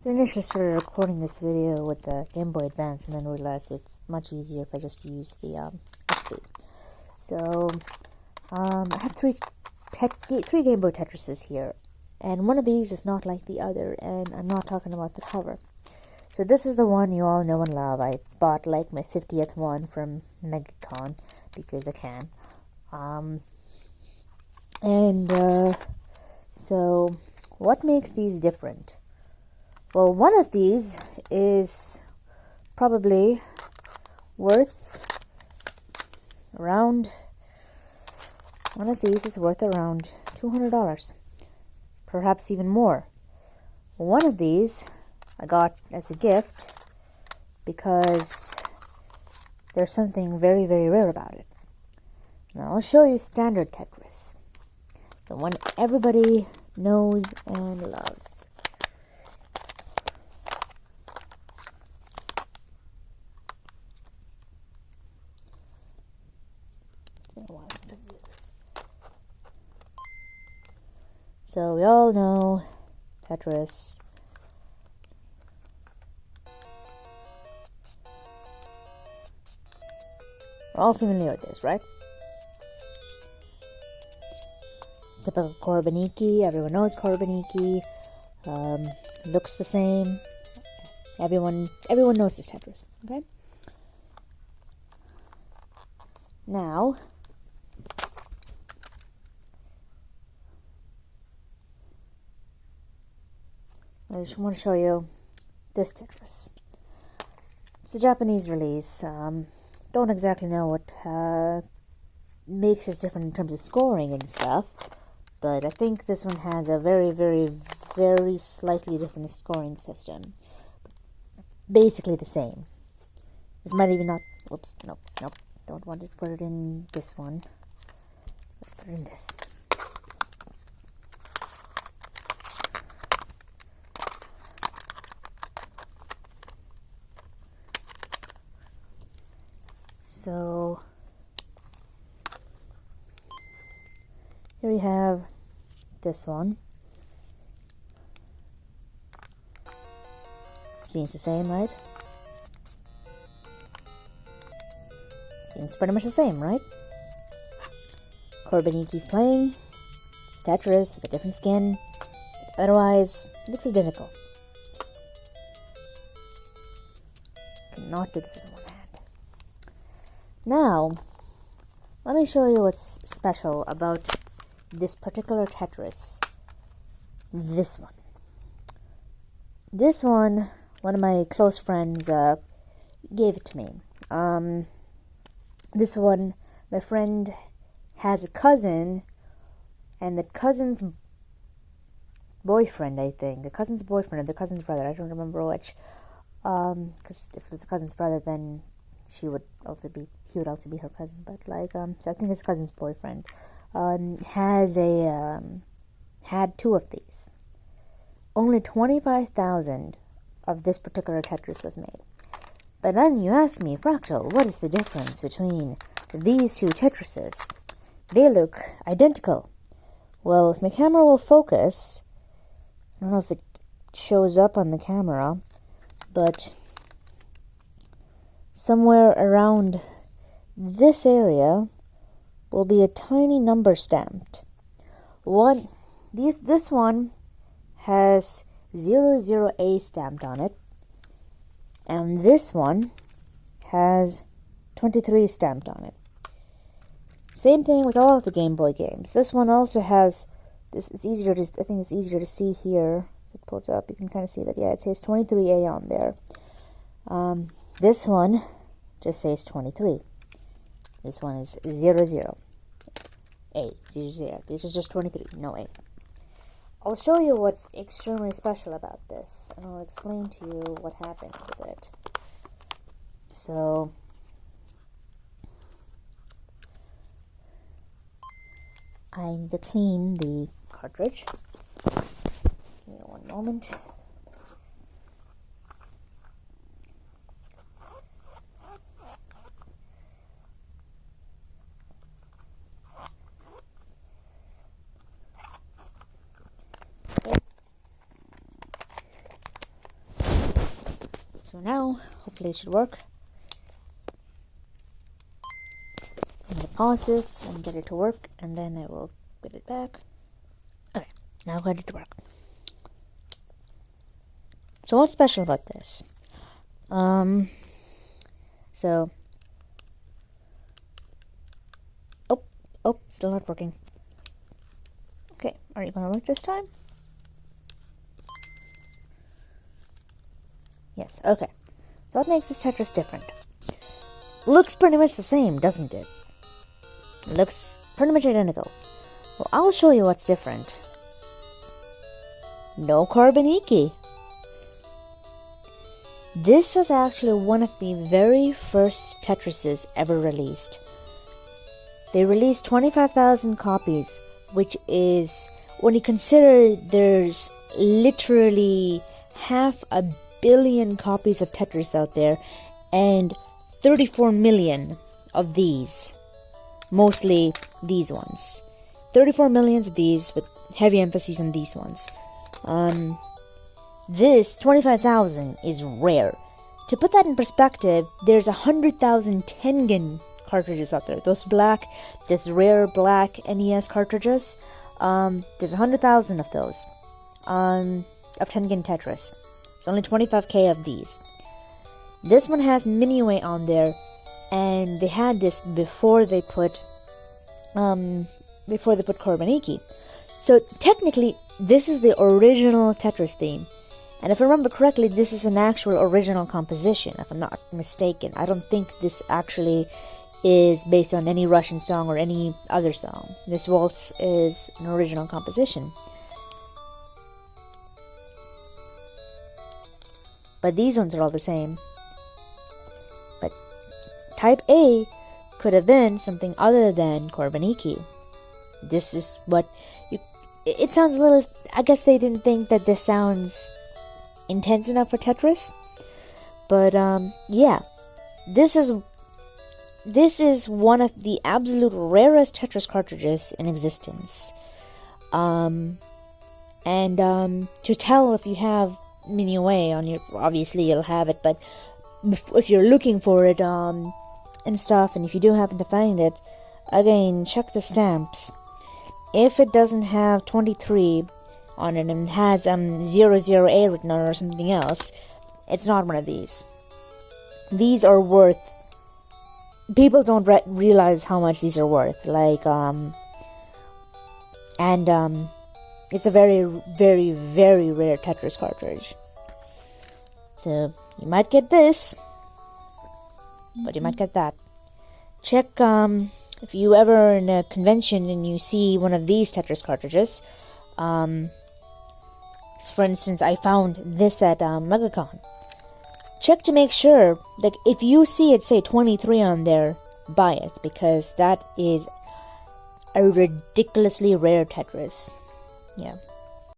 So I initially started recording this video with the Game Boy Advance and then realized it's much easier if I just use the SD. So I have three Game Boy Tetrises here, and one of these is not like the other, and I'm not talking about the cover. So this is the one you all know and love. I bought like my 50th one from MegaCon because I can. So what makes these different? Well, one of these is probably worth around $200, perhaps even more. One of these I got as a gift because there's something very, very rare about it. Now I'll show you standard Tetris, the one everybody knows and loves. So we all know Tetris. We're all familiar with this, right? Typical Korobeiniki. Everyone knows Korobeiniki. Looks the same. Everyone knows this Tetris. Okay. Now, I just want to show you this Tetris. It's a Japanese release. Don't exactly know what makes it different in terms of scoring and stuff, but I think this one has a very, very, very slightly different scoring system. Basically the same. This might even not... Whoops, nope. Don't want to put it in this one. Let's put it in this. So here we have this one. Seems the same, right? Seems pretty much the same, right? Korobeiniki's playing. It's Tetris with a different skin. Otherwise, it looks identical. Cannot do this with one hand. Now, let me show you what's special about this particular Tetris. This one, one of my close friends gave it to me. This one, my friend has a cousin, and the cousin's boyfriend, I think. The cousin's boyfriend or the cousin's brother, I don't remember which. Because if it's a cousin's brother, then he would also be her cousin. But so I think his cousin's boyfriend had two of these. Only 25,000 of this particular Tetris was made. But then you ask me, Fractal, what is the difference between these two Tetrises? They look identical. Well, if my camera will focus, I don't know if it shows up on the camera, but somewhere around this area will be a tiny number stamped. This one has 00A stamped on it, and this one has 23 stamped on it. Same thing with all of the Game Boy games. This one also has this. I think it's easier to see here. It pulls up. You can kind of see that. Yeah, it says 23A on there. This one just says 23. This one is 00. A. 00. This is just 23. No A. I'll show you what's extremely special about this, and I'll explain to you what happened with it. So, I need to clean the cartridge. Give me one moment. So now, hopefully it should work. I'm going to pause this and get it to work, and then I will put it back. Okay, now I've got it to work. So what's special about this? Still not working. Okay, are you gonna work this time? Yes, okay. So what makes this Tetris different? Looks pretty much the same, doesn't it? Looks pretty much identical. Well, I'll show you what's different. No Korobeiniki. This is actually one of the very first Tetrises ever released. They released 25,000 copies, which is, when you consider there's literally 500 million copies of Tetris out there, and 34 million of these, mostly these ones. 34 millions of these, with heavy emphasis on these ones. This 25,000 is rare. To put that in perspective, there's 100,000 Tengen cartridges out there. Those rare black NES cartridges. There's 100,000 of those. Of Tengen Tetris. There's only 25k of these. This one has Minuet on there, and they had this before they put Korobeiniki. So technically, this is the original Tetris theme. And if I remember correctly, this is an actual original composition, if I'm not mistaken. I don't think this actually is based on any Russian song or any other song. This waltz is an original composition. But these ones are all the same. But Type A could have been something other than Korobeiniki. This is what it sounds a little. I guess they didn't think that this sounds intense enough for Tetris. But yeah, this is one of the absolute rarest Tetris cartridges in existence. To tell if you have Minuet on your, obviously you'll have it, but if you're looking for it and stuff, and if you do happen to find it, again, check the stamps. If it doesn't have 23 on it and has 00A written on it or something else, it's not one of these. These are worth. People don't realize how much these are worth. It's a very, very, very rare Tetris cartridge. So you might get this, but you might get that. Check if you ever in a convention and you see one of these Tetris cartridges. So for instance, I found this at MegaCon. Check to make sure that if you see it say 23 on there, buy it, because that is a ridiculously rare Tetris. Yeah.